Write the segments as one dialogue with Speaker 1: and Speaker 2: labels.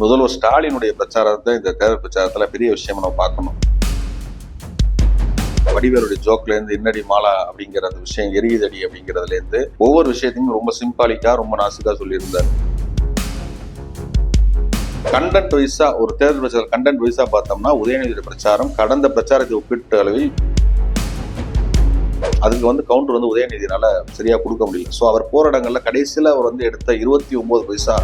Speaker 1: முதல்வர் ஸ்டாலினுடைய பிரச்சாரத்தை இந்த தேர்தல் பிரச்சாரத்துல பெரிய விஷயம் நம்ம பார்க்கணும். வடிவேலுடைய ஜோக்ல இருந்து இன்னடி மாலா அப்படிங்கிற அந்த விஷயம் எரியுதடி அப்படிங்கிறதுல இருந்து ஒவ்வொரு விஷயத்தையும் ரொம்ப சிம்பாலிக்கா ரொம்ப நாசுக்கா சொல்லியிருந்தார். கண்டென்ட் வைஸா ஒரு தேர்தல் பிரச்சாரம் கண்டென்ட் வைஸா பார்த்தோம்னா உதயநிதியுடைய பிரச்சாரம் கடந்த பிரச்சாரத்தை ஒப்பிட்ட அளவில் அதுக்கு கவுண்டர் உதயநிதினால சரியா கொடுக்க முடியல. ஸோ அவர் போராட்டங்கள்ல கடைசியில் அவர் எடுத்த 29 பைசா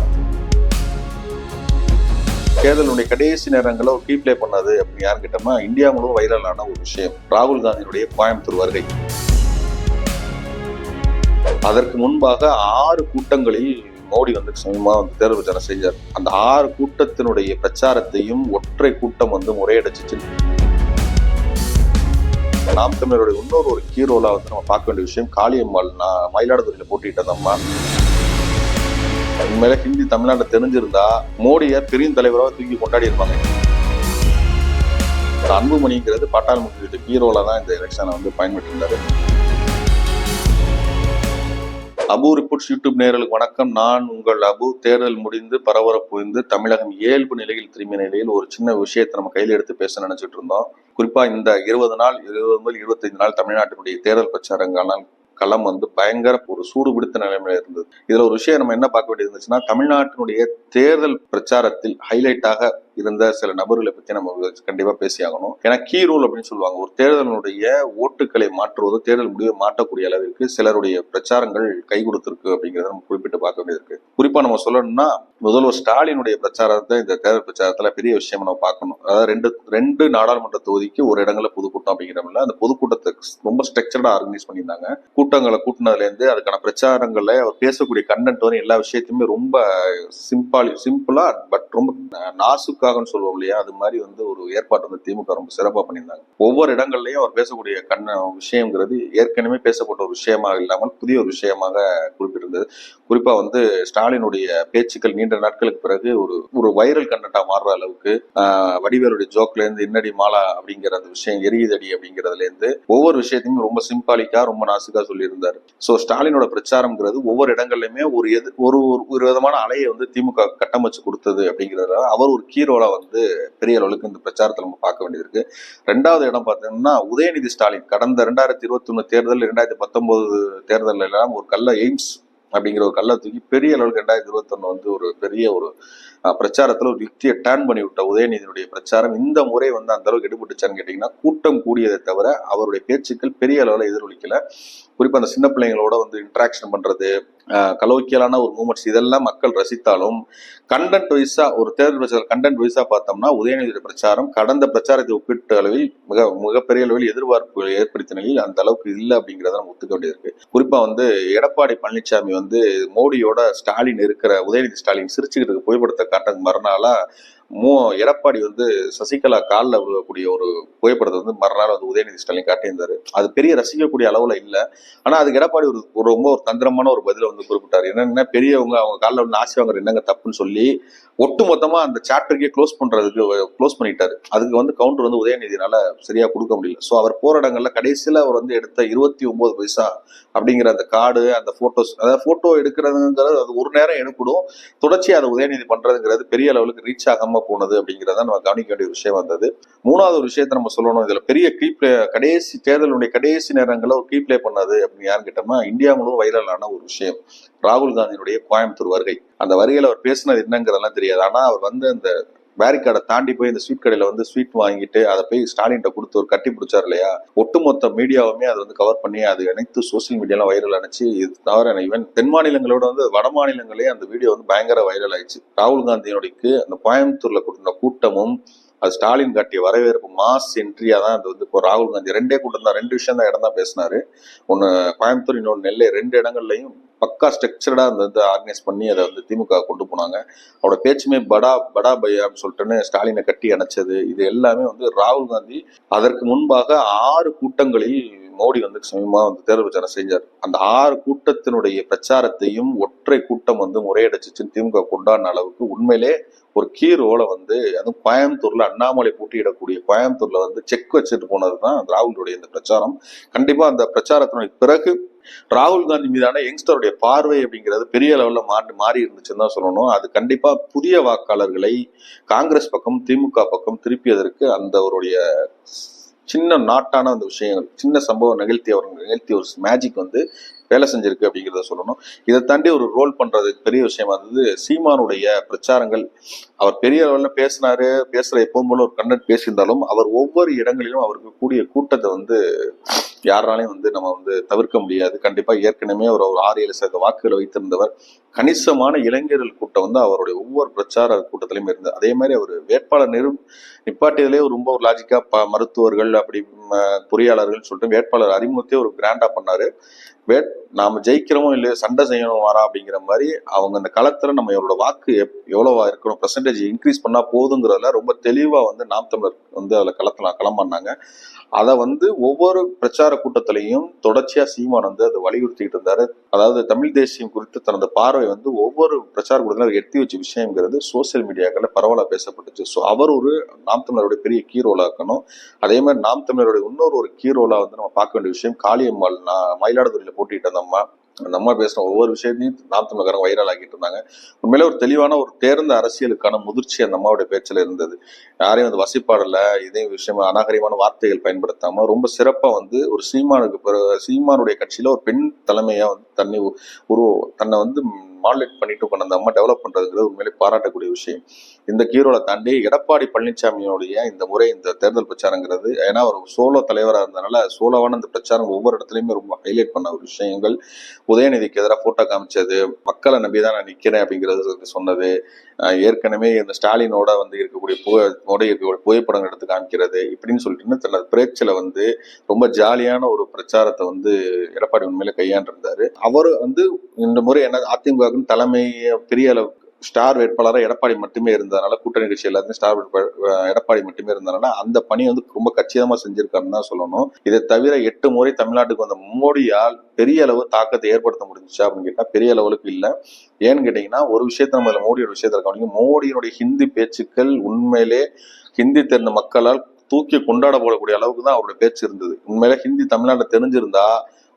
Speaker 1: தேர்தலுடைய கடைசி நேரங்களில் ஒரு கீ பிளே பண்ணது அப்படின்னு யாரும் கேட்டோம்னா இந்தியா முழுவதும் வைரலான ஒரு விஷயம் ராகுல் காந்தியினுடைய கோயம்புத்தூர் வருகை. அதற்கு முன்பாக 6 கூட்டங்களில் மோடி சும்மா தேர்தல் பிரச்சாரம் செஞ்சார். அந்த 6 கூட்டத்தினுடைய பிரச்சாரத்தையும் ஒற்றை கூட்டம் முறையடிச்சு. நாம் தமிழருடைய இன்னொரு ஒரு ஹீரோலா நம்ம பார்க்க வேண்டிய விஷயம் காளியம்மாள். மயிலாடுதுறையில போட்டிட்டு அம்மா உண்மையில ஹிந்தி தமிழ்நாட்டில் தெரிஞ்சிருந்தா மோடியை பெரிய தலைவராக தூக்கி கொண்டாடி இருப்பாங்க. அன்புமணிங்கிறது பாட்டாளி மக்கள் ஹீரோலா தான் இந்த எலெக்ஷனை பயன்பட்டு இருந்தாரு. அபு ரிப்போர்ட்ஸ் யூடியூப் நேயர்களுக்கு வணக்கம். நான் உங்கள் அபு. தேர்தல் முடிந்து பரபரப்பு புரிந்து தமிழகம் இயல்பு நிலையில் திரும்பிய நிலையில் ஒரு சின்ன விஷயத்தை நம்ம கையில் எடுத்து பேச நினைச்சிட்டு இருந்தோம். குறிப்பா இந்த 20 முதல் 25 நாள் தமிழ்நாட்டினுடைய தேர்தல் பிரச்சாரங்கான களம் பயங்கர ஒரு சூடு பிடித்த நிலைமையில இருந்தது. இதுல ஒரு விஷயம் நம்ம என்ன பார்க்க வேண்டியது இருந்துச்சுன்னா, தமிழ்நாட்டினுடைய தேர்தல் பிரச்சாரத்தில் ஹைலைட்டாக இருந்த சில நபர்களை பத்தி நம்ம கண்டிப்பா பேசியாகணும். ஏன்னா கீ ரூல் அப்படின்னு சொல்லுவாங்க. ஒரு தேர்தலுடைய ஓட்டுகளை மாற்றுவது தேர்தல் முடிவை மாற்றக்கூடிய அளவிற்கு சிலருடைய பிரச்சாரங்கள் கை கொடுத்திருக்கு அப்படிங்கிறத நம்ம குறிப்பிட்டு பார்க்க வேண்டியது இருக்கு. குறிப்பா நம்ம சொல்லணும்னா முதல்வர் ஸ்டாலினுடைய பிரச்சாரத்தை இந்த தேர்தல் பிரச்சாரத்துல பெரிய விஷயம் நம்ம பார்க்கணும். அதாவது ரெண்டு நாடாளுமன்ற தொகுதிக்கு ஒரு இடங்கள்ல பொதுக்கூட்டம் அப்படிங்கிறதுல அந்த பொதுக்கூட்டத்தை ரொம்ப ஸ்ட்ரக்சர்டா ஆர்கனைஸ் பண்ணியிருந்தாங்க. கூட்டங்களை கூட்டினதுல இருந்து அதுக்கான பிரச்சாரங்கள்ல அவர் பேசக்கூடிய கண்டென்ட் எல்லா விஷயத்தையுமே ரொம்ப சிம்பிளா பட் ரொம்ப நாசுக்காக சொல்லுவோம் இல்லையா, அது மாதிரி ஒரு ஏற்பாடு திமுக ரொம்ப சிறப்பா பண்ணியிருந்தாங்க. ஒவ்வொரு இடங்கள்லயும் அவர் பேசக்கூடிய விஷயம்ங்கிறது ஏற்கனவே பேசப்பட்ட ஒரு விஷயமாக இல்லாமல் புதிய ஒரு விஷயமாக குறிப்பிட்டிருந்தது. குறிப்பா ஸ்டாலினுடைய பேச்சுக்கள் நீண்ட நாட்களுக்கு பிறகு ஒரு வைரல் கண்டென்ட்டா மாறுற அளவுக்கு வடிவேலுடைய ஜோக்ல இருந்து இன்னடி மாலா அப்படிங்கிற அந்த விஷயம் எரியுதடி அப்படிங்கிறதுல இருந்து ஒவ்வொரு விஷயத்தையும் ரொம்ப சிம்பாலிக்கா ரொம்ப நாசுக்கா சொல்லியிருந்தாரு. சோ ஸ்டாலினோட பிரச்சாரம்ங்கிறது ஒவ்வொரு இடங்கள்லயுமே ஒரு விதமான அலையை திமுக கட்டமைச்சு கொடுத்தது அப்படிங்கிறத அவர் ஒரு கீரோலா பெரிய அளவுக்கு இந்த பிரச்சாரத்தை நம்ம பார்க்க வேண்டியது இருக்கு. 2வது இடம் பார்த்தீங்கன்னா உதயநிதி ஸ்டாலின் கடந்த 2021 தேர்தல் 2019 தேர்தல் எல்லாம் ஒரு கல்ல எய்ம்ஸ் அப்படிங்கிற ஒரு கல்லை தூக்கி பெரிய அளவுக்கு 2021 ஒரு பெரிய ஒரு பிரச்சாரத்துல ஒரு யுக்தியை டர்ன் பண்ணி விட்ட உதயநிதியுடைய பிரச்சாரம் இந்த முறை அந்த அளவுக்கு எடுபட்டுச்சான்னு கேட்டீங்கன்னா கூட்டம் கூடியதை தவிர அவருடைய பேச்சுக்கள் பெரிய அளவுல எதிரொலிக்கல. குறிப்பா அந்த சின்ன பிள்ளைங்களோட இன்ட்ராக்ஷன் பண்றது, கலோக்கியலான ஒரு மூமெண்ட்ஸ் இதெல்லாம் மக்கள் ரசித்தாலும் கண்டென்ட் வைஸா ஒரு தேர்தல் பிரச்சாரம் கண்டென்ட் வைஸா பார்த்தோம்னா உதயநிதியுடைய பிரச்சாரம் கடந்த பிரச்சாரத்தை ஒப்பிட்ட அளவில் மிகப்பெரிய அளவில் எதிர்பார்ப்புகளை ஏற்படுத்தின நிலையில் அந்த அளவுக்கு இல்லை அப்படிங்கிறத நம்ம ஒத்துக்க வேண்டியிருக்கு. குறிப்பா எடப்பாடி பழனிசாமி மோடியோட ஸ்டாலின் இருக்கிற உதயநிதி ஸ்டாலின் சிரிச்சுக்கிட்டு புகைப்படத்தை காட்ட மறுநாளா எடப்பாடி சசிகலா காலில் விழுகக்கூடிய ஒரு புகைப்படத்தை மறுநாள் உதயநிதி ஸ்டாலின் காட்டியிருந்தாரு. அது பெரிய ரசிக்கக்கூடிய அளவுல இல்லை. ஆனா அதுக்கு எடப்பாடி ரொம்ப ஒரு தந்திரமான ஒரு பதில குறிப்பிட்டாரு. என்னன்னா பெரியவங்க அவங்க காலில் ஆசை வாங்குற என்னங்க தப்புன்னு சொல்லி ஒட்டு மொத்தமா அந்த சாப்டருக்கே க்ளோஸ் பண்ணிட்டாரு. அதுக்கு கவுண்டர் உதயநிதினால சரியா கொடுக்க முடியல. ஸோ அவர் போராட்டங்கள்ல கடைசியில அவர் எடுத்த 29 பைசா அப்படிங்கிற அந்த கார்டு அந்த போட்டோஸ், அதாவது போட்டோ எடுக்கிறதுங்கிறது அது ஒரு நேரம் எடுக்கணும், தொடர்ச்சியா அதை உதயநிதி பண்றதுங்கிறது பெரிய லெவலுக்கு ரீச் ஆகாம போனது அப்படிங்கிறத நம்ம கவனிக்க வேண்டிய விஷயம் வந்தது. 3வது ஒரு விஷயத்த நம்ம சொல்லணும். இதுல பெரிய தேர்தலுடைய கடைசி நேரங்களில் ஒரு கீ பிளே பண்ணது அப்படின்னு யாரும் கேட்டோம்னா இந்தியா முழுவதும் வைரலான ஒரு விஷயம் ராகுல் காந்தியினுடைய கோயம்புத்தூர் வருகை. அந்த வருகையில அவர் பேசினது என்னங்கிறதெல்லாம் தெரியாது. ஆனா அவர் அந்த பேரிகார்டை தாண்டி போய் இந்த ஸ்வீட் கடையில ஸ்வீட் வாங்கிட்டு அதை போய் ஸ்டாலின் கொடுத்து ஒரு கட்டி பிடிச்சார் இல்லையா, ஒட்டுமொத்த மீடியாவுமே அதை கவர் பண்ணி அது அனைத்து சோசியல் மீடியாலாம் வைரல் ஆனிச்சு. இது தவிர ஈவன் தென் மாநிலங்களோட வட மாநிலங்களே அந்த வீடியோ பயங்கர வைரல் ஆயிடுச்சு. ராகுல் காந்தியினுடைய அந்த கோயம்புத்தூர்ல கொடுத்த கூட்டமும் அது ஸ்டாலின் காட்டிய வரவேற்பு மாஸ் என்ட்ரியா தான் இப்போ ராகுல் காந்தி 2 கூட்டம் தான், 2 விஷயம் தான் இடம் தான் பேசினாரு. ஒன்னு கோயம்புத்தூர், இன்னொன்று நெல்லை. 2 இடங்கள்லையும் பக்கா ஸ்ட்ரக்சர்டா ஆர்கனைஸ் பண்ணி அதை திமுக கொண்டு போனாங்க. அவரோட பேச்சுமே படா பையா அப்படின்னு சொல்லிட்டுன்னு ஸ்டாலினை கட்டி அணைச்சது இது எல்லாமே ராகுல் காந்தி அதற்கு முன்பாக 6 கூட்டங்களில் மோடி வந்து சமயமா வந்து தேர்தல் பிரச்சாரம் செஞ்சார். அந்த 6 கூட்டத்தினுடைய பிரச்சாரத்தையும் ஒற்றை கூட்டம் வந்து முறையடைச்சிச்சுன்னு திமுக கொண்டாடின அளவுக்கு உண்மையிலே ஒரு கீ ரோலை வந்து, அதுவும் கோயம்புத்தூர்ல அண்ணாமலை போட்டியிடக்கூடிய கோயம்புத்தூர்ல வந்து செக் வச்சுட்டு போனதுதான் ராகுலுடைய இந்த பிரச்சாரம். கண்டிப்பா அந்த பிரச்சாரத்தினுடைய பிறகு ராகுல் காந்தி மீதான யங்ஸ்டருடைய பார்வை அப்படிங்கிறது பெரிய லெவல்ல மாறி இருந்துச்சுன்னு தான் சொல்லணும். அது கண்டிப்பா புதிய வாக்காளர்களை காங்கிரஸ் பக்கம் திமுக பக்கம் திருப்பியதற்கு அந்த அவருடைய சின்ன நாட்டான அந்த விஷயங்கள், சின்ன சம்பவம் நிகழ்த்திய ஒரு மேஜிக் வந்து வேலை செஞ்சிருக்கு அப்படிங்கிறத சொல்லணும். இதை தாண்டி ஒரு ரோல் பண்றது பெரிய விஷயமா இருந்தது சீமானுடைய பிரச்சாரங்கள். அவர் பெரிய லெவல்ல பேசுற எப்பவும் போல ஒரு கண்டென்ட் பேசியிருந்தாலும் அவர் ஒவ்வொரு இடங்களிலும் அவருக்கு கூடிய கூட்டத்தை வந்து யாராலையும் வந்து நம்ம வந்து தவிர்க்க முடியாது. கண்டிப்பா ஏற்கனவே ஒரு 6-7% வாக்குகளை வைத்திருந்தவர். கணிசமான இளைஞர்கள் கூட்டம் வந்து அவருடைய ஒவ்வொரு பிரச்சார கூட்டத்திலையும் இருந்தது. அதே மாதிரி அவர் வேட்பாளர் நிப்பாட்டியதிலே ரொம்ப ஒரு லாஜிக்கா மருத்துவர்கள் அப்படி பொறியாளர்கள் சொல்லிட்டு வேட்பாளர் அறிமுகத்தையே ஒரு கிராண்டா பண்ணாரு. நாம ஜெயிக்கிறோமோ இல்லையோ சண்டை செய்யணும் வரா அப்படிங்கிற மாதிரி அவங்க அந்த களத்துல நம்ம இவரோட வாக்கு எவ்வளவா இருக்கணும், பெர்சன்டேஜ் இன்க்ரீஸ் பண்ணா போதுங்கிறதுல ரொம்ப தெளிவா வந்து நாம் தமிழர் வந்து அதுல களமாடினாங்க. அதை வந்து ஒவ்வொரு பிரச்சார கூட்டத்திலையும் தொடர்ச்சியா சீமான் வந்து அதை வலியுறுத்திட்டு இருந்தாரு. அதாவது தமிழ் தேசியம் குறித்து தனது பார்வை வந்து ஒவ்வொரு பிரச்சார கூட்டத்திலும் எட்டி வச்ச விஷயங்கிறது சோசியல் மீடியாக்கள்ல பரவலா பேசப்பட்டுச்சு. ஸோ அவர் ஒரு நாம் தமிழருடைய பெரிய கீரோலா இருக்கணும். அதே மாதிரி நாம் தமிழருடைய இன்னொரு ஒரு கீரோலா வந்து நம்ம பார்க்க வேண்டிய விஷயம் காளியம்மாள். மயிலாடுதுறையில போட்டிட்டு அந்த அம்மா பேசுற ஒவ்வொரு விஷயத்தையும் நாம் தமிழகாரங்க வைரல் ஆக்கிட்டு இருந்தாங்க. உண்மையிலே ஒரு தெளிவான ஒரு தேர்ந்த அரசியலுக்கான முதிர்ச்சி அந்த அம்மாவுடைய பேச்சுல இருந்தது. யாரையும் வந்து வசிப்பாடல இதே விஷயமா அநாகரிகமான வார்த்தைகள் பயன்படுத்தாம ரொம்ப சிறப்பா வந்து ஒரு சீமானுடைய கட்சியில ஒரு பெண் தலைமையா வந்து தன்னை வந்து மாடுலேட் பண்ணிட்டு கொண்டு அந்த அம்மா டெவலப் பண்றதுங்கிறது உண்மையிலே பாராட்டக்கூடிய விஷயம். இந்த கீரோலை தாண்டி எடப்பாடி பழனிசாமியோடைய இந்த முறை இந்த தேர்தல் பிரச்சாரங்கிறது, ஏன்னா ஒரு சோலோ தலைவராக இருந்ததுனால சோலோவான இந்த பிரச்சாரம் ஒவ்வொரு இடத்துலையுமே ரொம்ப ஹைலைட் பண்ண ஒரு விஷயங்கள். உதயநிதிக்கு எதிராக போட்டோ காமிச்சது, மக்களை நம்பிதான் நான் நிக்கிறேன் அப்படிங்கிறது சொன்னது, ஏற்கனவே இந்த ஸ்டாலினோட வந்து இருக்கக்கூடிய புகைப்படங்கள் எடுத்து காமிக்கிறது, இப்படின்னு சொல்லிட்டு தனது பேச்சில வந்து ரொம்ப ஜாலியான ஒரு பிரச்சாரத்தை வந்து எடப்பாடி உண்மையில கையாண்டிருந்தாரு. அவரு வந்து இந்த முறை என்ன அதிமுக தலைமை பெரிய அளவு ஸ்டார் வேட்பாளராக எடப்பாடி மட்டுமே இருந்ததுனால, கூட்டணி கட்சி எல்லாத்தையும் ஸ்டார் எடப்பாடி மட்டுமே இருந்ததுனால அந்த பணி வந்து ரொம்ப கச்சிதமா செஞ்சிருக்காருன்னு தான் சொல்லணும். இதை தவிர 8 முறை தமிழ்நாட்டுக்கு வந்த மோடியால் பெரிய அளவு தாக்கத்தை ஏற்படுத்த முடிஞ்சுச்சா அப்படின்னு கேட்டா பெரிய லெவலுக்கு இல்லை. ஏன்னு கேட்டீங்கன்னா ஒரு விஷயத்த நம்ம மோடியோட விஷயத்துல கவனிக்கும், மோடியினுடைய ஹிந்தி பேச்சுக்கள் உண்மையிலே ஹிந்தி தெரிந்த மக்களால் தூக்கி கொண்டாடப்படக்கூடிய அளவுக்கு தான் அவருடைய பேச்சு இருந்தது. உண்மையில ஹிந்தி தமிழ்நாட்டில் தெரிஞ்சிருந்தா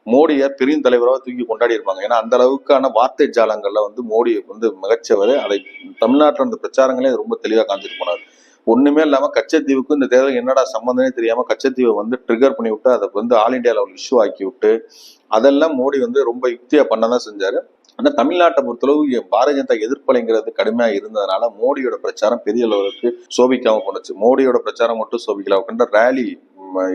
Speaker 1: மோடியை பெரிய தலைவராக தூக்கி கொண்டாடி இருப்பாங்க. ஏன்னா அந்த அளவுக்கான வார்த்தை ஜாலங்கள்ல வந்து மோடி வந்து மிகச்சவர். அதை தமிழ்நாட்டில் அந்த பிரச்சாரங்களே ரொம்ப தெளிவாக காமிச்சிட்டு போனார். ஒண்ணுமே இல்லாம கச்சத்தீவுக்கு இந்த தேர்தல் என்னடா சம்பந்தமே தெரியாம கச்சத்தீவை வந்து ட்ரிகர் பண்ணி விட்டு அதை வந்து ஆல் இண்டியா லெவல் இஷ்யூ ஆக்கி விட்டு அதெல்லாம் மோடி வந்து ரொம்ப யுக்தியா பண்ணதான் செஞ்சாரு. ஆனா தமிழ்நாட்டை பொறுத்தளவு பாரதிய ஜனதா எதிர்ப்பலைங்கிறது கடுமையா இருந்ததுனால மோடியோட பிரச்சாரம் பெரிய அளவுக்கு சோபிக்காம போனுச்சு. மோடியோட பிரச்சாரம் மட்டும் சோபிக்கல, ரேலி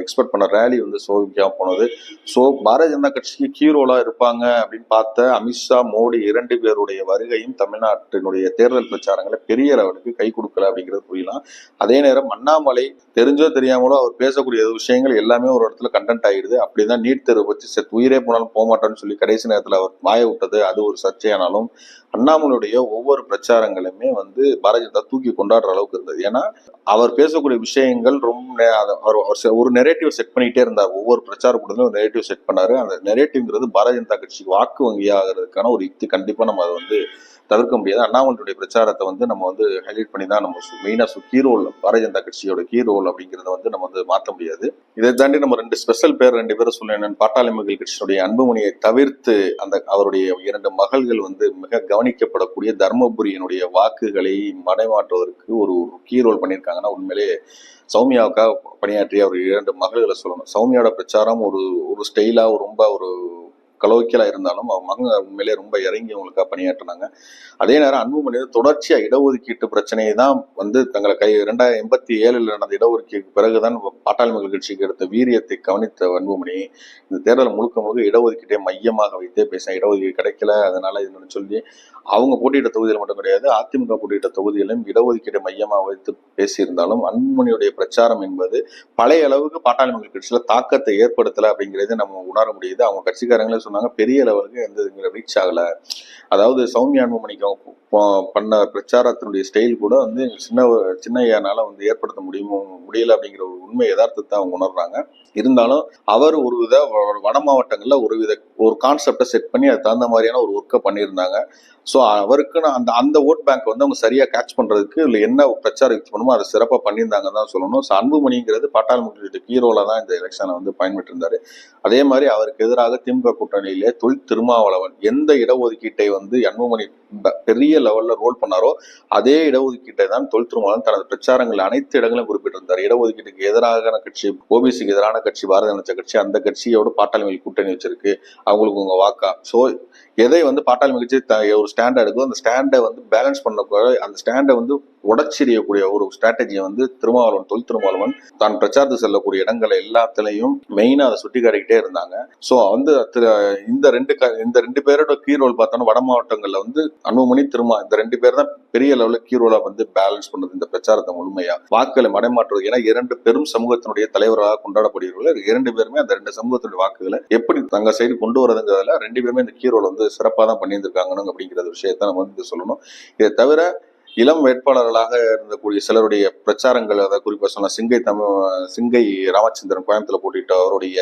Speaker 1: எக்ஸ்பெக்ட் பண்ண ரேலி வந்து சோபிக்காம போனது. ஸோ பாரதிய ஜனதா கட்சிக்கு கீரோலா இருப்பாங்க அப்படின்னு பார்த்த அமித்ஷா, மோடி 2 பேருடைய வருகையும் தமிழ்நாட்டினுடைய தேர்தல் பிரச்சாரங்களை பெரிய லெவலுக்கு கை கொடுக்கல அப்படிங்கிறது புரியலாம். அதே நேரம் அண்ணாமலை தெரிஞ்சோ தெரியாமலோ அவர் பேசக்கூடிய விஷயங்கள் எல்லாமே ஒரு இடத்துல கண்டென்ட் ஆயிடுது. அப்படிதான் நீட் தேர்வு பற்றி உயிரே போனாலும் போக மாட்டோம்னு சொல்லி கடைசி நேரத்தில் அவர் வாய விட்டது அது ஒரு சர்ச்சையானாலும் அண்ணாமலையுடைய ஒவ்வொரு பிரச்சாரங்களுமே வந்து பாரதிய ஜனதா தூக்கி கொண்டாடுற அளவுக்கு இருந்தது. ஏன்னா அவர் பேசக்கூடிய விஷயங்கள் ரொம்ப ஒரு நெரேட்டிவ் செட் பண்ணிட்டே இருந்தார். ஒவ்வொரு பிரச்சார கூட்டத்திலும் ஒரு நெரேட்டிவ் செட் பண்ணாரு. அந்த நெரேட்டிவ்ங்கிறது பாரதிய ஜனதா கட்சிக்கு வாக்கு வங்கி ஆகிறதுக்கான ஒரு யுக்தி. கண்டிப்பா நம்ம அதை வந்து தவிர்க்க முடியாது. அண்ணாமலையுடைய பிரச்சாரத்தை வந்து நம்ம வந்து ஹைலைட் பண்ணி தான் நம்ம மெயினா கீ ரோல், பாரதிய ஜனதா கட்சியோட கீ ரோல் அப்படிங்கிறத வந்து நம்ம வந்து மாற்ற முடியாது. இதை தாண்டி நம்ம 2 ஸ்பெஷல் பேர் 2 பேரும் சொல்லணும். பாட்டாளி மக்கள் கட்சியினுடைய அன்புமணியை தவிர்த்து அவருடைய 2 மகள்கள் வந்து மிக கவனிக்கப்படக்கூடிய தர்மபுரியினுடைய வாக்குகளை மடைமாற்றுவதற்கு ஒரு கீ ரோல் பண்ணியிருக்காங்கன்னா உண்மையிலே சௌமியாவுக்காக பணியாற்றிய ஒரு 2 மகள்களை சொல்லணும். சௌமியாவோட பிரச்சாரம் ஒரு ஸ்டைலா ரொம்ப ஒரு கலோக்கியலா இருந்தாலும் அவங்க மகங்க உண்மையிலே ரொம்ப இறங்கி அவங்களுக்காக பணியாற்றினாங்க. அதே நேரம் அன்புமணி தொடர்ச்சியா இடஒதுக்கீட்டு பிரச்சனையை தான் வந்து தங்களை 2087 நடந்த இடஒதுக்கீட்டுக்கு பிறகுதான் பாட்டாளி மக்கள் கட்சிக்கு எடுத்த வீரியத்தை கவனித்த அன்புமணி இந்த தேர்தல் முழுக்க இடஒதுக்கீட்டை மையமாக வைத்தே பேசின. இடஒதுக்கீடு கிடைக்கல, அதனால இதுன்னு சொல்லி அவங்க போட்டியிட்ட தொகுதியில் மட்டும் கிடையாது, அதிமுக போட்டியிட்ட தொகுதியிலும் இடஒதுக்கீட்டை மையமாக வைத்து பேசியிருந்தாலும் அன்புமணியுடைய பிரச்சாரம் என்பது பழைய அளவுக்கு பாட்டாளி மக்கள் கட்சியில தாக்கத்தை ஏற்படுத்தல அப்படிங்கிறது நம்ம உணர முடியுது. அவங்க கட்சிக்காரங்களே சொன்னாங்க, பெரிய லெவலுக்கு எந்த ரீச் ஆகல. அதாவது சௌமியா அன்புமணிக்கு அவங்க பண்ண பிரச்சாரத்தினுடைய ஸ்டைல் கூட வந்து சின்னையானால வந்து ஏற்படுத்த முடியல அப்படிங்கிற ஒரு உண்மை யதார்த்தத்தை அவங்க உணர்றாங்க. இருந்தாலும் அவர் ஒரு வித வட மாவட்டங்கள்ல ஒரு கான்செப்டை செட் பண்ணி அது தகுந்த மாதிரியான ஒரு ஒர்க்கை பண்ணியிருந்தாங்க. ஸோ அவருக்குன்னு அந்த அந்த ஓட் பேங்க் வந்து அவங்க சரியா கேட்ச் பண்றதுக்கு இல்லை என்ன பிரச்சாரம் யூஸ் பண்ணுமோ அதை சிறப்பாக பண்ணியிருந்தாங்க தான் சொல்லணும். ஸோ அன்புமணிங்கிறது பாட்டாளி மக்களுடைய ஹீரோல தான் இந்த எலெக்ஷனை வந்து பயன்பட்டு இருந்தாரு. அதே மாதிரி அவருக்கு எதிராக திமுக கூட்டணியிலே தொல் திருமாவளவன் எந்த இடஒதுக்கீட்டை வந்து அன்புமணி பெரிய லெவல்ல ரோல் பண்ணாரோ அதே இடஒதுக்கீட்டை தான் தொல் திருமாவளவன் தனது பிரச்சாரங்கள் அனைத்து இடங்களும் குறிப்பிட்டிருந்தார். இடஒதுக்கீட்டுக்கு எதிரான கட்சி, ஓபிசிக்கு எதிரான கட்சி பாரதிய ஜனதா கட்சி, அந்த கட்சியோட பாட்டாளி மக்கள் கூட்டணி வச்சிருக்கு, அவங்களுக்கு உங்க வாக்கா. ஸோ எதை வந்து பாட்டாளி மக்கள் ஒரு ஸ்டாண்ட் எடுக்கும், அந்த ஸ்டாண்டை வந்து பேலன்ஸ் பண்ண, அந்த ஸ்டாண்டை வந்து உடச்சிரியக்கூடிய ஒரு ஸ்ட்ராட்டஜியை வந்து தொல் திருமாவளவன் தான் பிரச்சாரத்துக்கு செல்லக்கூடிய இடங்களை எல்லாத்திலையும் மெயினா அதை சுட்டி காட்டிக்கிட்டே இருந்தாங்க. ஸோ வந்து இந்த ரெண்டு பேரோட கீ ரோல் பார்த்தோம்னா வட மாவட்டங்கள்ல வந்து அன்புமணி இந்த ரெண்டு பேர் தான் பெரிய லெவலில் கீ ரோலா வந்து பேலன்ஸ் பண்ணது இந்த பிரச்சாரத்தை முழுமையா வாக்குகளை மடைமாற்றுவது. ஏன்னா இரண்டு பெரும் சமூகத்தினுடைய தலைவராக கொண்டாடப்படுகிறவர்கள் இரண்டு பேருமே அந்த ரெண்டு சமூகத்தினுடைய வாக்குகளை எப்படி தங்க சைடு கொண்டு வரதுங்கிறதுல ரெண்டு பேருமே இந்த கீ ரோல் வந்து சிறப்பாக தான் பண்ணியிருந்திருக்காங்க அப்படிங்கிற விஷயத்த நம்ம வந்து சொல்லணும். இதை தவிர இளம் வேட்பாளர்களாக இருந்தக்கூடிய சிலருடைய பிரச்சாரங்கள், அதாவது குறிப்பா சொன்ன சிங்கை ராமச்சந்திரன் கோயம்புத்தூர்ல போட்டிட்டு அவருடைய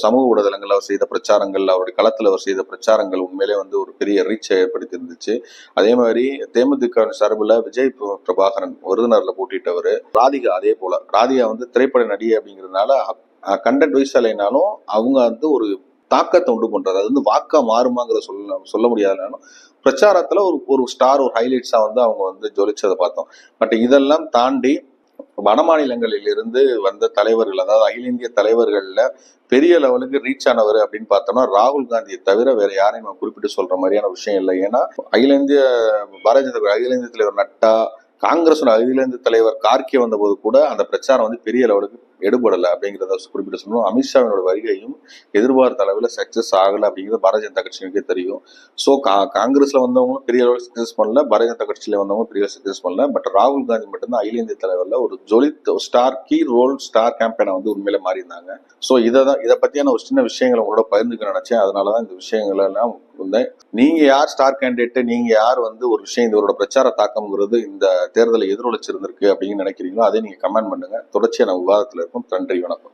Speaker 1: சமூக ஊடகங்கள் அவர் செய்த பிரச்சாரங்கள், அவருடைய களத்துல அவர் செய்த பிரச்சாரங்கள் உண்மையிலே வந்து ஒரு பெரிய ரீச்சை ஏற்படுத்தி இருந்துச்சு. அதே மாதிரி தேமுதிக சார்பில் விஜய் பிரபாகரன் விருதுநகர்ல போட்டிட்டவர், ராதிகா அதே போல. ராதிகா வந்து திரைப்பட நடிகை அப்படிங்கிறதுனால கண்டென்ட் வைஸ் இல்லைனாலும் அவங்க வந்து ஒரு தாக்கத்தை உண்டு பண்றது. அது வந்து வாக்கா மாறுமாங்கிற சொல்ல முடியாதுனாலும் பிரச்சாரத்துல ஒரு ஸ்டார், ஒரு ஹைலைட்ஸா வந்து அவங்க வந்து ஜொலிச்சதை பார்த்தோம். பட் இதெல்லாம் தாண்டி வட மாநிலங்களில் இருந்து வந்த தலைவர்கள், அதாவது அகில இந்திய தலைவர்கள்ல பெரிய லெவலுக்கு ரீச் ஆனவர் அப்படின்னு பார்த்தோம்னா ராகுல் காந்தியை தவிர வேற யாரையும் நம்ம குறிப்பிட்டு சொல்ற மாதிரியான விஷயம் இல்லை. ஏன்னா அகில இந்திய தலைவர் நட்டா, காங்கிரஸோட அகில இந்திய தலைவர் கார்கே வந்த போது கூட அந்த பிரச்சாரம் வந்து பெரிய லெவலுக்கு எடுபடலை அப்படிங்கிறத குறிப்பிட்டு சொல்லணும். அமித்ஷாவினோட வருகையும் எதிர்பார்த்த அளவில் சக்சஸ் ஆகலை அப்படிங்கிறது பாரதிய ஜனதா கட்சிகளுக்கே தெரியும். ஸோ காங்கிரஸ்ல வந்தவங்களும் பெரிய அளவில் சக்சஸ் பண்ணல, பாரதிய ஜனதா கட்சியில வந்தவங்க பெரிய சக்சஸ் பண்ணல. பட் ராகுல் காந்தி மட்டும்தான் அகில இந்திய தலைவர்ல ஒரு ஸ்டார் கீ ரோல், ஸ்டார் கேம்பெயினை வந்து உண்மையில மாறி இருந்தாங்க. ஸோ இதை பத்தியான ஒரு சின்ன விஷயங்களை உங்களோட பகிர்ந்துக்க நினைச்சேன். அதனாலதான் இந்த விஷயங்கள் எல்லாம் வந்தேன். நீங்க யார் ஸ்டார் கேண்டிடேட், நீங்க யார் வந்து ஒரு விஷயம் இதோட பிரச்சார தாக்கம்ங்கிறது இந்த தேர்தலை எதிரொலிச்சிருந்திருக்கு அப்படின்னு நினைக்கிறீங்களோ அதை நீங்க கமெண்ட் பண்ணுங்க. தொடர்ச்சியா நம்ம விவாதத்துல இருக்கும். நன்றி, வணக்கம்.